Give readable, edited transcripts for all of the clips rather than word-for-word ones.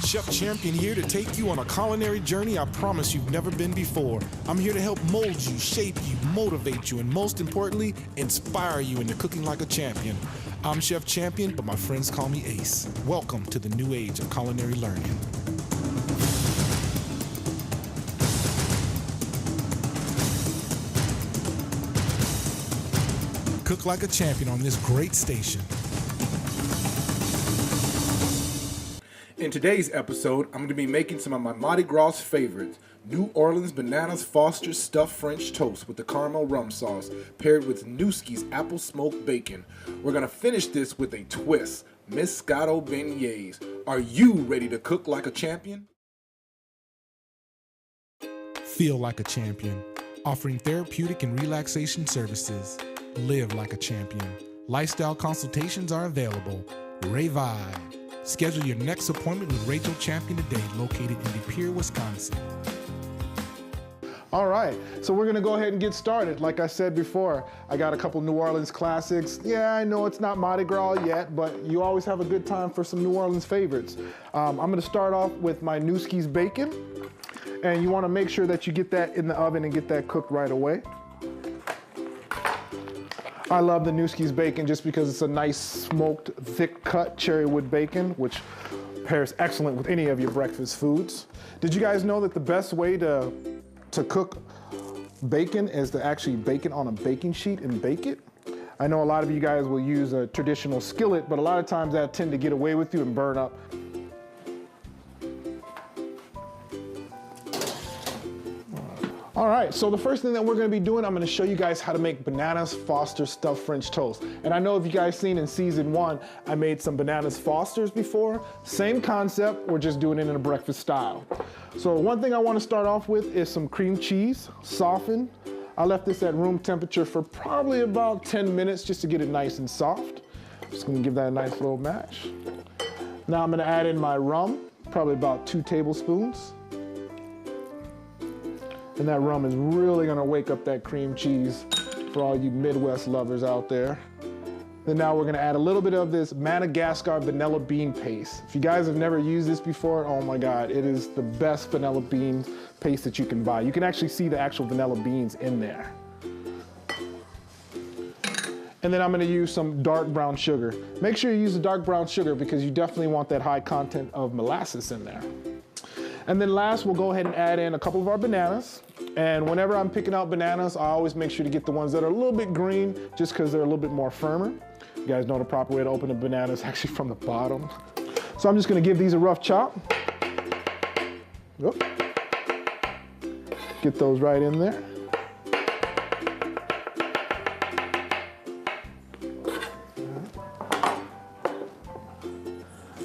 Chef Champion here to take you on a culinary journey I promise you've never been before. I'm here to help mold you, shape you, motivate you, and most importantly, inspire you into cooking like a champion. I'm Chef Champion, but my friends call me Ace. Welcome to the new age of culinary learning. Cook like a champion on this great station. In today's episode, I'm going to be making some of my Mardi Gras favorites, New Orleans Bananas Foster's Stuffed French Toast with the caramel rum sauce, paired with Newski's apple smoked bacon. We're going to finish this with a twist, Moscato Beignets. Are you ready to cook like a champion? Feel like a champion, offering therapeutic and relaxation services. Live like a champion. Lifestyle consultations are available. Revive. Schedule your next appointment with Rachel Champion today, located in De Pere, Wisconsin. All right, so we're gonna go ahead and get started. Like I said before, I got a couple New Orleans classics. Yeah, I know it's not Mardi Gras yet, but you always have a good time for some New Orleans favorites. I'm gonna start off with my Newski's bacon, and you wanna make sure that you get that in the oven and get that cooked right away. I love the Newski's bacon just because it's a nice smoked, thick cut cherry wood bacon, which pairs excellent with any of your breakfast foods. Did you guys know that the best way to cook bacon is to actually bake it on a baking sheet and bake it? I know a lot of you guys will use a traditional skillet, but a lot of times that tend to get away with you and burn up. All right, so the first thing that we're gonna be doing, I'm gonna show you guys how to make Bananas Foster Stuffed French Toast. And I know if you guys seen in season 1, I made some Bananas Fosters before. Same concept, we're just doing it in a breakfast style. So one thing I wanna start off with is some cream cheese, softened. I left this at room temperature for probably about 10 minutes just to get it nice and soft. Just gonna give that a nice little mash. Now I'm gonna add in my rum, probably about 2 tablespoons. And that rum is really gonna wake up that cream cheese for all you Midwest lovers out there. Then now we're gonna add a little bit of this Madagascar vanilla bean paste. If you guys have never used this before, oh my God, it is the best vanilla bean paste that you can buy. You can actually see the actual vanilla beans in there. And then I'm gonna use some dark brown sugar. Make sure you use the dark brown sugar because you definitely want that high content of molasses in there. And then last, we'll go ahead and add in a couple of our bananas. And whenever I'm picking out bananas, I always make sure to get the ones that are a little bit green, just because they're a little bit more firmer. You guys know the proper way to open a banana is actually from the bottom. So I'm just gonna give these a rough chop. Oop. Get those right in there.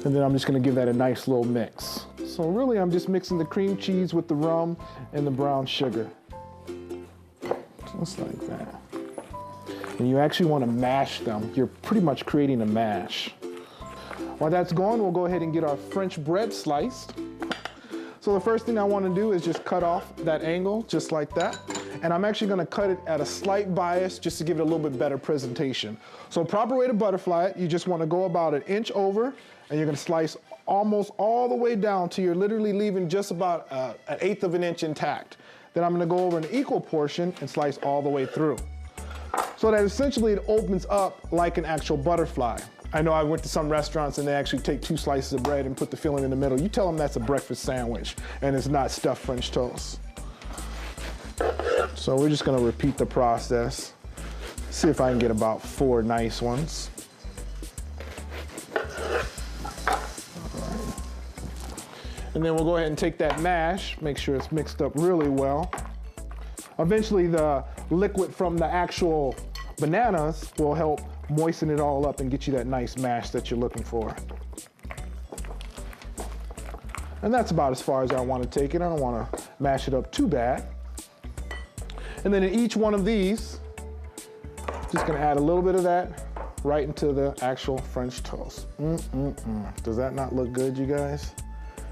And then I'm just gonna give that a nice little mix. So really, I'm just mixing the cream cheese with the rum and the brown sugar. Just like that. And you actually want to mash them. You're pretty much creating a mash. While that's going, we'll go ahead and get our French bread sliced. So the first thing I want to do is just cut off that angle, just like that. And I'm actually going to cut it at a slight bias just to give it a little bit better presentation. So proper way to butterfly it, you just want to go about 1 inch over, and you're going to slice almost all the way down till you're literally leaving just about 1/8 of an inch intact. Then I'm gonna go over an equal portion and slice all the way through. So that essentially it opens up like an actual butterfly. I know I went to some restaurants and they actually take 2 slices of bread and put the filling in the middle. You tell them that's a breakfast sandwich and it's not stuffed French toast. So we're just gonna repeat the process. See if I can get about 4 nice ones. And then we'll go ahead and take that mash, make sure it's mixed up really well. Eventually the liquid from the actual bananas will help moisten it all up and get you that nice mash that you're looking for. And that's about as far as I want to take it. I don't want to mash it up too bad. And then in each one of these, just gonna add a little bit of that right into the actual French toast. Does that not look good, you guys?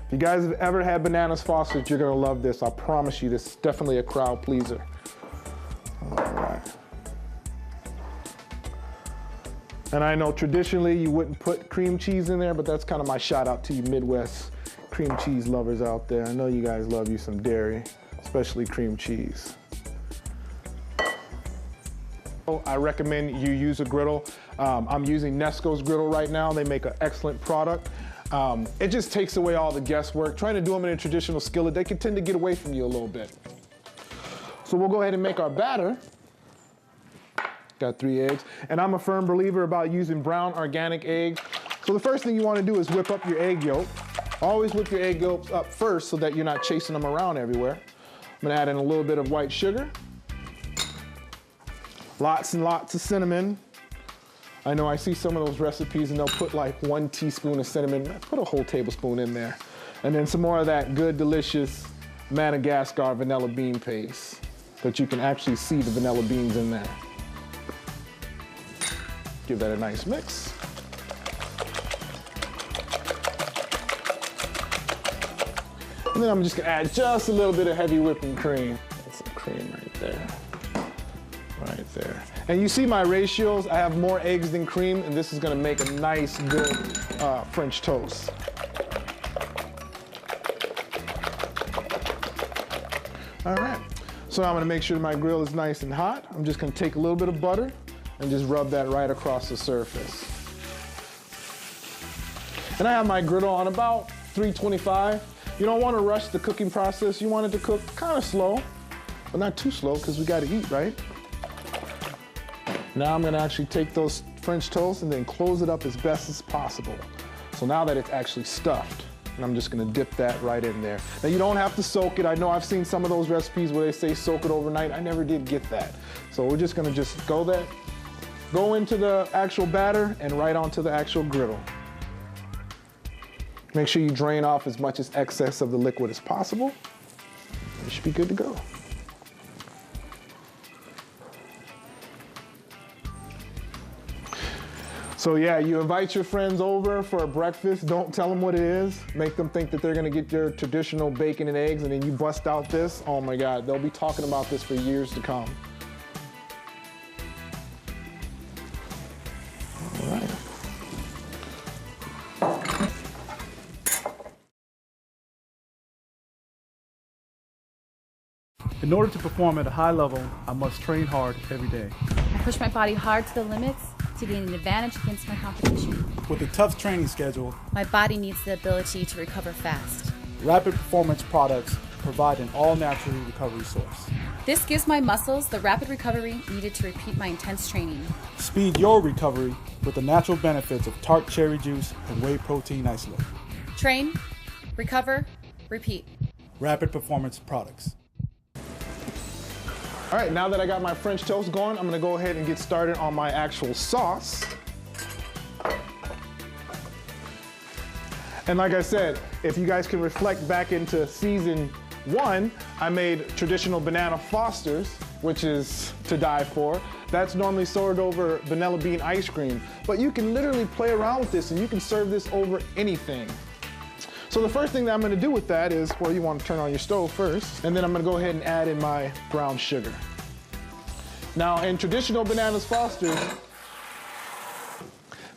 If you guys have ever had Bananas Foster's, you're gonna love this. I promise you, this is definitely a crowd pleaser. All right. And I know traditionally you wouldn't put cream cheese in there, but that's kind of my shout out to you Midwest cream cheese lovers out there. I know you guys love you some dairy, especially cream cheese. I recommend you use a griddle. I'm using Nesco's griddle right now. They make an excellent product. It just takes away all the guesswork. Trying to do them in a traditional skillet, they can tend to get away from you a little bit. So we'll go ahead and make our batter. Got 3 eggs. And I'm a firm believer about using brown organic eggs. So the first thing you want to do is whip up your egg yolk. Always whip your egg yolks up first so that you're not chasing them around everywhere. I'm going to add in a little bit of white sugar. Lots and lots of cinnamon. I know I see some of those recipes and they'll put like 1 teaspoon of cinnamon. Put a whole tablespoon in there. And then some more of that good, delicious Madagascar vanilla bean paste that you can actually see the vanilla beans in there. Give that a nice mix. And then I'm just gonna add just a little bit of heavy whipping cream. That's some cream right there. Right there. And you see my ratios, I have more eggs than cream, and this is gonna make a nice, good French toast. All right, so I'm gonna make sure my grill is nice and hot. I'm just gonna take a little bit of butter and just rub that right across the surface. And I have my griddle on about 325. You don't wanna rush the cooking process. You want it to cook kind of slow, but not too slow because we gotta eat, right? Now I'm gonna actually take those French toast and then close it up as best as possible. So now that it's actually stuffed, and I'm just gonna dip that right in there. Now you don't have to soak it. I know I've seen some of those recipes where they say soak it overnight. I never did get that. So we're just gonna go into the actual batter and right onto the actual griddle. Make sure you drain off as much as excess of the liquid as possible. You should be good to go. So yeah, you invite your friends over for a breakfast. Don't tell them what it is. Make them think that they're gonna get their traditional bacon and eggs, and then you bust out this. Oh my God, they'll be talking about this for years to come. All right. In order to perform at a high level, I must train hard every day. I push my body hard to the limits to gain an advantage against my competition. With a tough training schedule, My body needs the ability to recover fast. Rapid Performance products provide an all-natural recovery source. This gives my muscles the rapid recovery needed to repeat my intense training. Speed your recovery with the natural benefits of tart cherry juice and whey protein isolate. Train, recover, repeat. Rapid Performance products. All right, now that I got my French toast going, I'm gonna go ahead and get started on my actual sauce. And like I said, if you guys can reflect back into season 1, I made traditional banana Fosters, which is to die for. That's normally served over vanilla bean ice cream, but you can literally play around with this and you can serve this over anything. So the first thing that I'm gonna do with that is, well, you wanna turn on your stove first, and then I'm gonna go ahead and add in my brown sugar. Now, in traditional Bananas Fosters,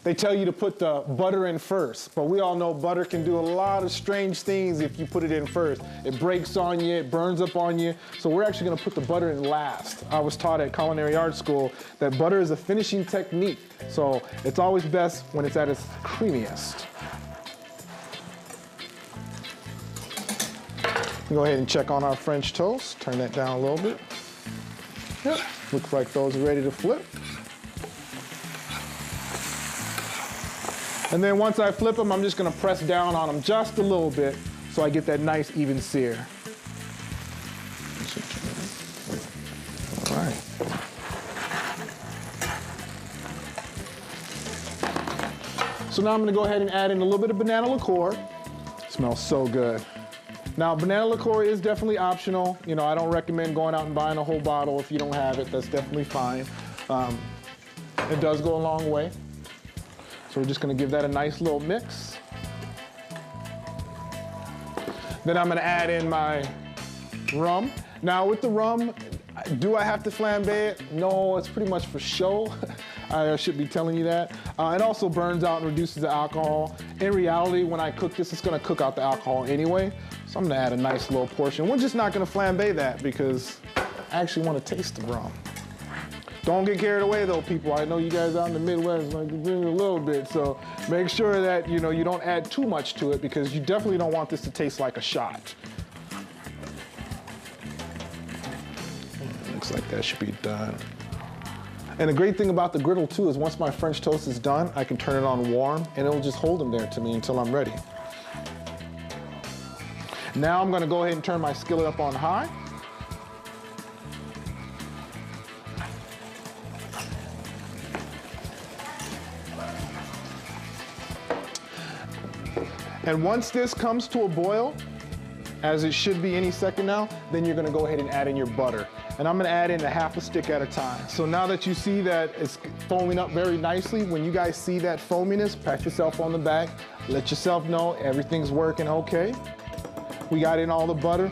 they tell you to put the butter in first, but we all know butter can do a lot of strange things if you put it in first. It breaks on you, it burns up on you, so we're actually gonna put the butter in last. I was taught at culinary art school that butter is a finishing technique, so it's always best when it's at its creamiest. Go ahead and check on our French toast. Turn that down a little bit. Yep, looks like those are ready to flip. And then once I flip them, I'm just gonna press down on them just a little bit so I get that nice even sear. All right. So now I'm gonna go ahead and add in a little bit of banana liqueur. It smells so good. Now, banana liqueur is definitely optional. You know, I don't recommend going out and buying a whole bottle if you don't have it. That's definitely fine. It does go a long way. So we're just gonna give that a nice little mix. Then I'm gonna add in my rum. Now with the rum, do I have to flambe it? No, it's pretty much for show. I should be telling you that. It also burns out and reduces the alcohol. In reality, when I cook this, it's gonna cook out the alcohol anyway. So I'm gonna add a nice little portion. We're just not gonna flambe that because I actually wanna taste the rum. Don't get carried away though, people. I know you guys out in the Midwest like to drink a little bit, so make sure that you don't add too much to it because you definitely don't want this to taste like a shot. Looks like that should be done. And the great thing about the griddle too is once my French toast is done, I can turn it on warm and it'll just hold them there to me until I'm ready. Now I'm gonna go ahead and turn my skillet up on high. And once this comes to a boil, as it should be any second now, then you're gonna go ahead and add in your butter. And I'm gonna add in a half a stick at a time. So now that you see that it's foaming up very nicely, when you guys see that foaminess, pat yourself on the back, let yourself know everything's working okay. We got in all the butter.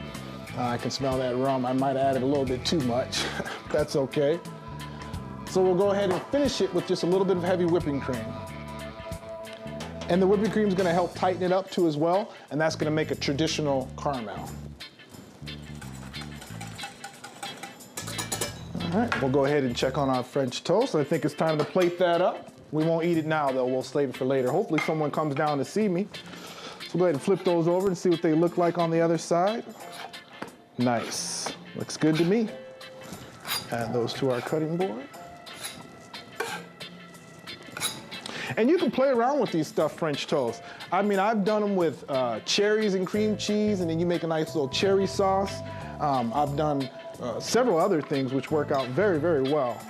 I can smell that rum. I might have added a little bit too much. That's okay. So we'll go ahead and finish it with just a little bit of heavy whipping cream. And the whipping cream is gonna help tighten it up too as well, and that's gonna make a traditional caramel. All right, we'll go ahead and check on our French toast. I think it's time to plate that up. We won't eat it now though, we'll save it for later. Hopefully someone comes down to see me. So go ahead and flip those over and see what they look like on the other side. Nice, looks good to me. Add those to our cutting board. And you can play around with these stuffed French toasts. I mean, I've done them with cherries and cream cheese, and then you make a nice little cherry sauce. I've done several other things which work out very, very well.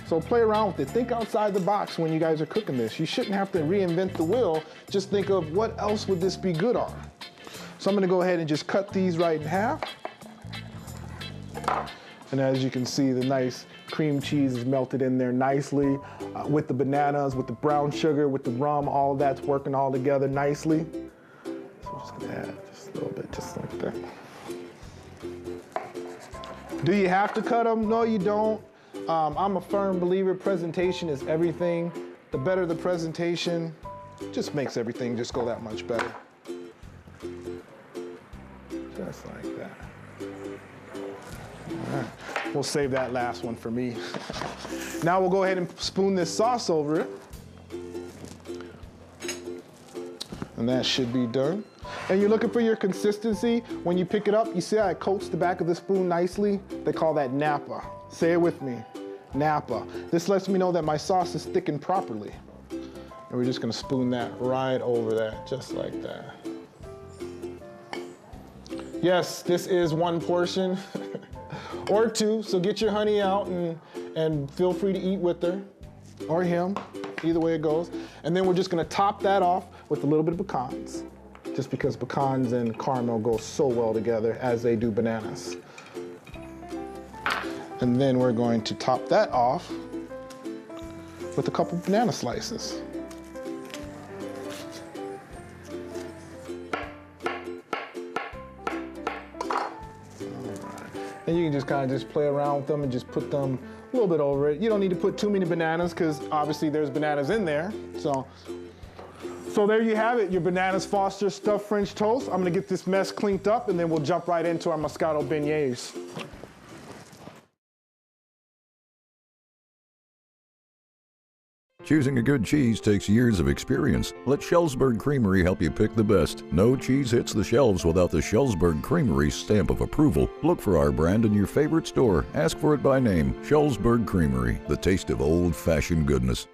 So play around with it. Think outside the box when you guys are cooking this. You shouldn't have to reinvent the wheel. Just think of what else would this be good on. So I'm gonna go ahead and just cut these right in half. And as you can see, the nice cream cheese is melted in there nicely with the bananas, with the brown sugar, with the rum, all of that's working all together nicely. So we're just gonna add just a little bit, just like that. Do you have to cut them? No, you don't. I'm a firm believer presentation is everything. The better the presentation, just makes everything just go that much better. Just like that. All right. We'll save that last one for me. Now we'll go ahead and spoon this sauce over it. And that should be done. And you're looking for your consistency. When you pick it up, you see how it coats the back of the spoon nicely? They call that napa. Say it with me, napa. This lets me know that my sauce is thickened properly. And we're just gonna spoon that right over that, just like that. Yes, this is one portion. Or two, so get your honey out and feel free to eat with her, or him, either way it goes. And then we're just gonna top that off with a little bit of pecans, just because pecans and caramel go so well together as they do bananas. And then we're going to top that off with a couple banana slices. And you can just kind of just play around with them and just put them a little bit over it. You don't need to put too many bananas because obviously there's bananas in there. So there you have it, your Bananas Foster stuffed French toast. I'm gonna get this mess cleaned up and then we'll jump right into our Moscato beignets. Choosing a good cheese takes years of experience. Let Schellsberg Creamery help you pick the best. No cheese hits the shelves without the Schellsberg Creamery stamp of approval. Look for our brand in your favorite store. Ask for it by name. Schellsberg Creamery, the taste of old-fashioned goodness.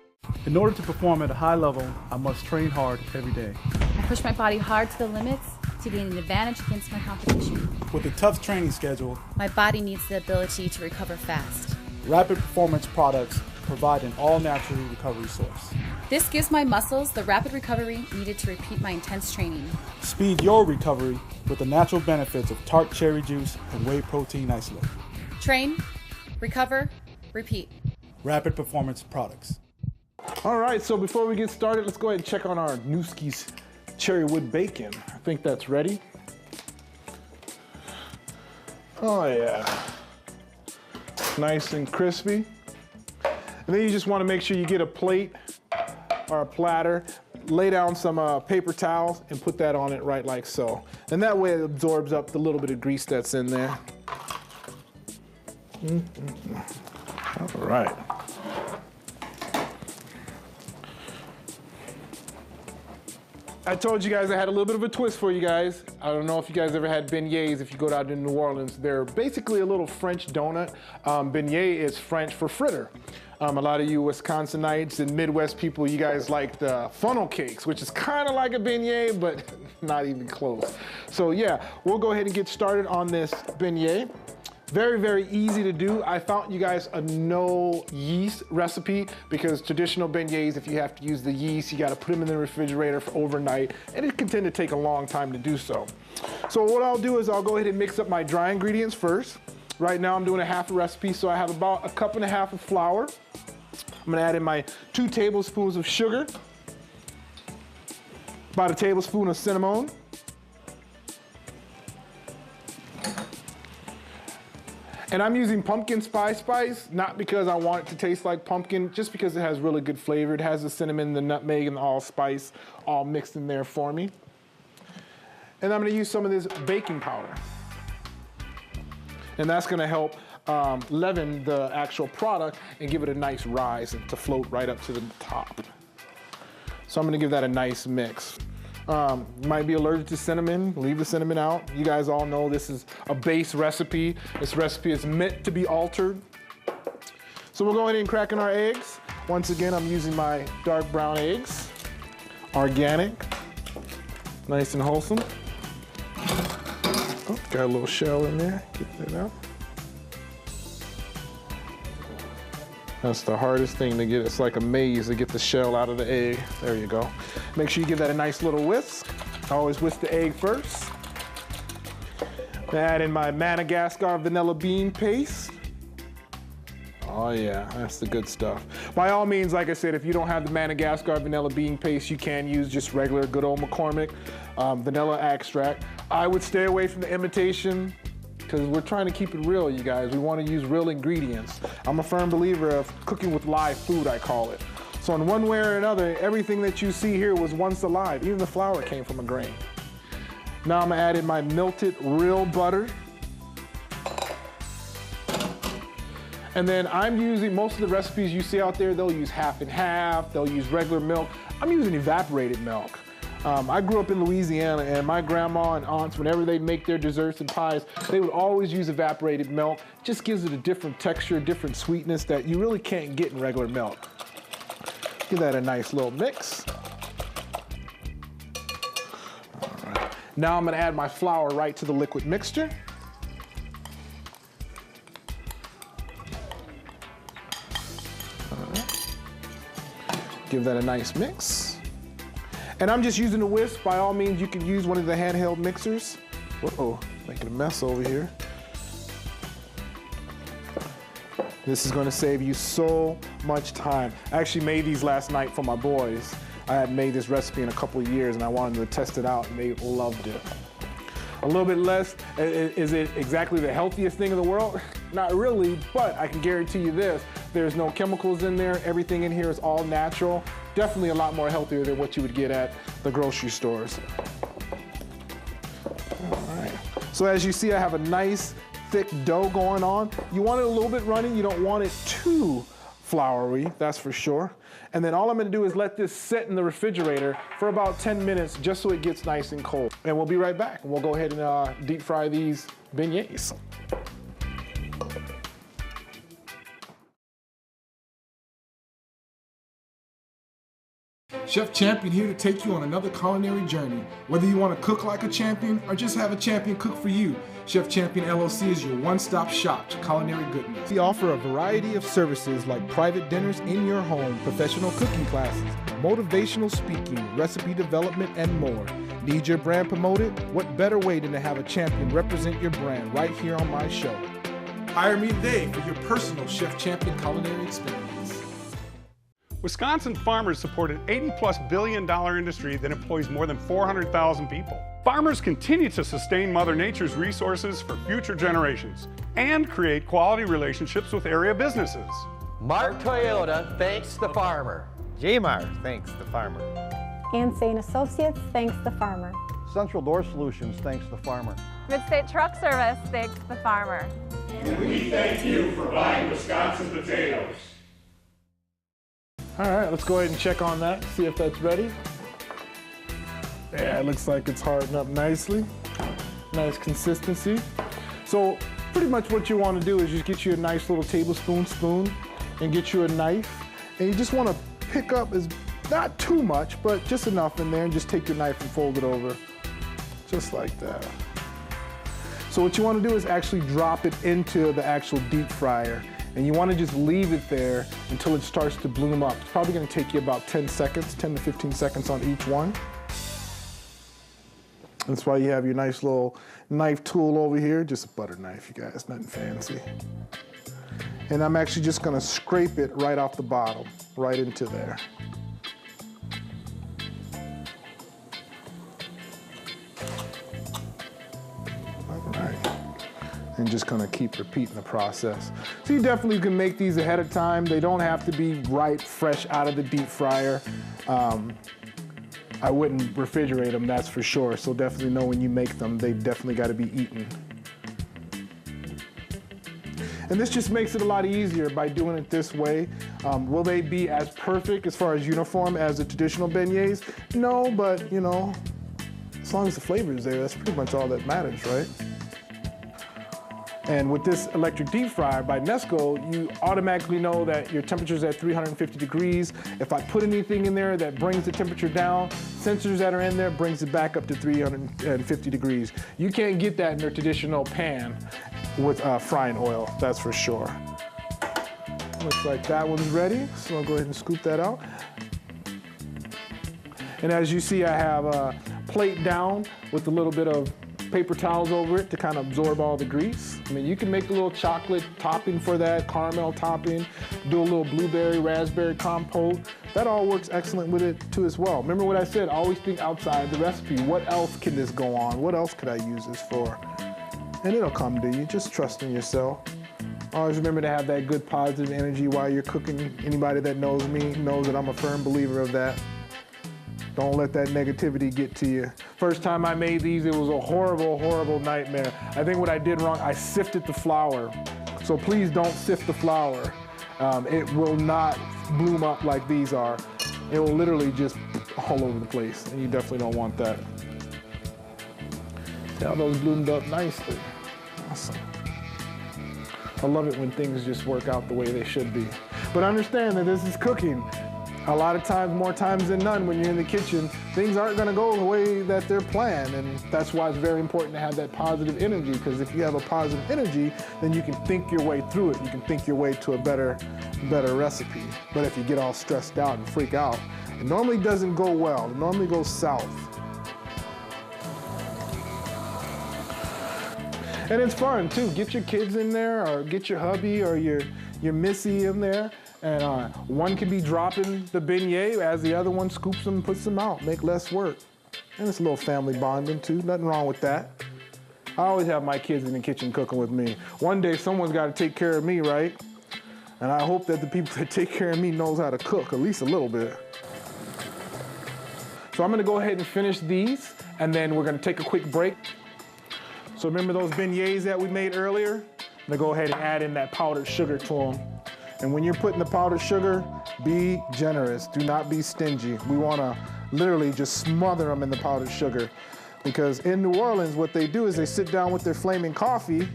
In order to perform at a high level, I must train hard every day. I push my body hard to the limits to gain an advantage against my competition. With a tough training schedule, My body needs the ability to recover fast. Rapid Performance products provide an all-natural recovery source. This gives my muscles the rapid recovery needed to repeat my intense training. Speed your recovery with the natural benefits of tart cherry juice and whey protein isolate. Train, recover, repeat. Rapid Performance products. All right, so before we get started, let's go ahead and check on our Newski's cherry wood bacon. I think that's ready. Oh yeah, nice and crispy. And then you just want to make sure you get a plate or a platter, lay down some paper towels and put that on it right like so. And that way it absorbs up the little bit of grease that's in there. All right. I told you guys I had a little bit of a twist for you guys. I don't know if you guys ever had beignets if you go down to New Orleans. They're basically a little French donut. Beignet is French for fritter. A lot of you Wisconsinites and Midwest people, you guys like the funnel cakes, which is kind of like a beignet, but not even close. So yeah, we'll go ahead and get started on this beignet. Very, very easy to do. I found you guys a no yeast recipe because traditional beignets, if you have to use the yeast, you gotta put them in the refrigerator for overnight, and it can tend to take a long time to do so. So what I'll do is I'll go ahead and mix up my dry ingredients first. Right now I'm doing a half a recipe, so I have about 1.5 cups of flour. I'm gonna add in my 2 tablespoons of sugar, about 1 tablespoon of cinnamon, and I'm using pumpkin spice, not because I want it to taste like pumpkin, just because it has really good flavor. It has the cinnamon, the nutmeg, and the allspice all mixed in there for me. And I'm gonna use some of this baking powder. And that's gonna help leaven the actual product and give it a nice rise and to float right up to the top. So I'm gonna give that a nice mix. Might be allergic to cinnamon, leave the cinnamon out. You guys all know this is a base recipe. This recipe is meant to be altered. So we'll go ahead and crack in our eggs. Once again, I'm using my dark brown eggs, organic, nice and wholesome. Oh, got a little shell in there, get that out. That's the hardest thing to get. It's like a maze to get the shell out of the egg. There you go. Make sure you give that a nice little whisk. I always whisk the egg first. Add in my Madagascar vanilla bean paste. Oh yeah, that's the good stuff. By all means, like I said, if you don't have the Madagascar vanilla bean paste, you can use just regular good old McCormick vanilla extract. I would stay away from the imitation, because we're trying to keep it real, you guys. We want to use real ingredients. I'm a firm believer of cooking with live food, I call it. So in one way or another, everything that you see here was once alive. Even the flour came from a grain. Now I'm gonna add in my melted real butter. And then I'm using, most of the recipes you see out there, they'll use half and half, they'll use regular milk. I'm using evaporated milk. I grew up in Louisiana, and my grandma and aunts, whenever they make their desserts and pies, they would always use evaporated milk. It just gives it a different texture, different sweetness that you really can't get in regular milk. Give that a nice little mix. All right. Now I'm gonna add my flour right to the liquid mixture. All right. Give that a nice mix. And I'm just using a whisk. By all means, you can use one of the handheld mixers. Uh-oh, making a mess over here. This is gonna save you so much time. I actually made these last night for my boys. I had made this recipe in a couple of years and I wanted to test it out and they loved it. A little bit less, is it exactly the healthiest thing in the world? Not really, but I can guarantee you this, there's no chemicals in there, everything in here is all natural. Definitely a lot more healthier than what you would get at the grocery stores. All right, so as you see, I have a nice thick dough going on. You want it a little bit runny, you don't want it too floury, that's for sure. And then all I'm gonna do is let this sit in the refrigerator for about 10 minutes just so it gets nice and cold. And we'll be right back and we'll go ahead and deep fry these beignets. Chef Champion here to take you on another culinary journey. Whether you want to cook like a champion or just have a champion cook for you, Chef Champion LLC is your one-stop shop to culinary goodness. We offer a variety of services like private dinners in your home, professional cooking classes, motivational speaking, recipe development, and more. Need your brand promoted? What better way than to have a champion represent your brand right here on my show? Hire me today for your personal Chef Champion culinary experience. Wisconsin farmers support an $80+ billion industry that employs more than 400,000 people. Farmers continue to sustain Mother Nature's resources for future generations and create quality relationships with area businesses. Mark Toyota thanks the farmer. J-Mar thanks the farmer. Ansane Associates thanks the farmer. Central Door Solutions thanks the farmer. Mid-State Truck Service thanks the farmer. And we thank you for buying Wisconsin potatoes. All right, let's go ahead and check on that, see if that's ready. Yeah, it looks like it's hardened up nicely. Nice consistency. So pretty much what you want to do is just get you a nice little tablespoon spoon and get you a knife. And you just want to pick up, not too much, but just enough in there, and just take your knife and fold it over. Just like that. So what you want to do is actually drop it into the actual deep fryer. And you want to just leave it there until it starts to bloom up. It's probably going to take you about 10 seconds, 10 to 15 seconds on each one. That's why you have your nice little knife tool over here, just a butter knife, you guys, nothing fancy. And I'm actually just gonna scrape it right off the bottom, right into there. All right. And just gonna keep repeating the process. So you definitely can make these ahead of time. They don't have to be right fresh out of the deep fryer. I wouldn't refrigerate them, that's for sure. So definitely know when you make them, they definitely got to be eaten. And this just makes it a lot easier by doing it this way. Will they be as perfect as far as uniform as the traditional beignets? No, but you know, as long as the flavor is there, that's pretty much all that matters, right? And with this electric deep fryer by Nesco, you automatically know that your temperature is at 350 degrees. If I put anything in there that brings the temperature down, sensors that are in there brings it back up to 350 degrees. You can't get that in their traditional pan with frying oil, that's for sure. Looks like that one's ready, so I'll go ahead and scoop that out. And as you see, I have a plate down with a little bit of paper towels over it to kind of absorb all the grease. I mean, you can make a little chocolate topping for that, caramel topping, do a little blueberry, raspberry compote. That all works excellent with it too as well. Remember what I said, always think outside the recipe. What else can this go on? What else could I use this for? And it'll come to you, just trust in yourself. Always remember to have that good positive energy while you're cooking. Anybody that knows me knows that I'm a firm believer of that. Don't let that negativity get to you. First time I made these, it was a horrible, horrible nightmare. I think what I did wrong, I sifted the flour. So please don't sift the flour. It will not bloom up like these are. It will literally just all over the place, and you definitely don't want that. See how those bloomed up nicely. Awesome. I love it when things just work out the way they should be. But understand that this is cooking. A lot of times, more times than none, when you're in the kitchen, things aren't gonna go the way that they're planned, and that's why it's very important to have that positive energy, because if you have a positive energy, then you can think your way through it. You can think your way to a better recipe. But if you get all stressed out and freak out, it normally doesn't go well. It normally goes south. And it's fun too. Get your kids in there, or get your hubby or your missy in there. And one can be dropping the beignet as the other one scoops them and puts them out. Make less work. And it's a little family bonding too. Nothing wrong with that. I always have my kids in the kitchen cooking with me. One day someone's got to take care of me, right? And I hope that the people that take care of me knows how to cook, at least a little bit. So I'm gonna go ahead and finish these, and then we're gonna take a quick break. So remember those beignets that we made earlier? I'm gonna go ahead and add in that powdered sugar to them. And when you're putting the powdered sugar, be generous. Do not be stingy. We wanna literally just smother them in the powdered sugar. Because in New Orleans, what they do is they sit down with their flaming coffee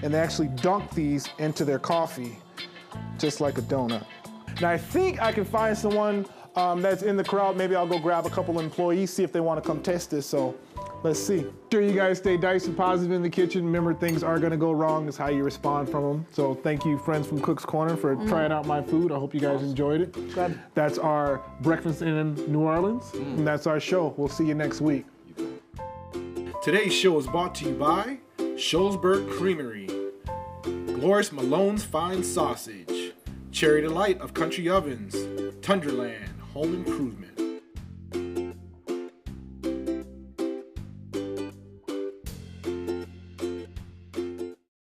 and they actually dunk these into their coffee, just like a donut. Now I think I can find someone that's in the crowd. Maybe I'll go grab a couple employees, see if they wanna come test this, so let's see. Sure, you guys stay nice and positive in the kitchen. Remember, things are gonna go wrong. It's how you respond from them. So thank you, friends from Cook's Corner, for trying out my food. I hope you guys enjoyed it. Good. That's our breakfast in New Orleans, and that's our show. We'll see you next week. Today's show is brought to you by Shullsburg Creamery, Glorious Malone's Fine Sausage, Cherry Delight of Country Ovens, Tundraland Home Improvement.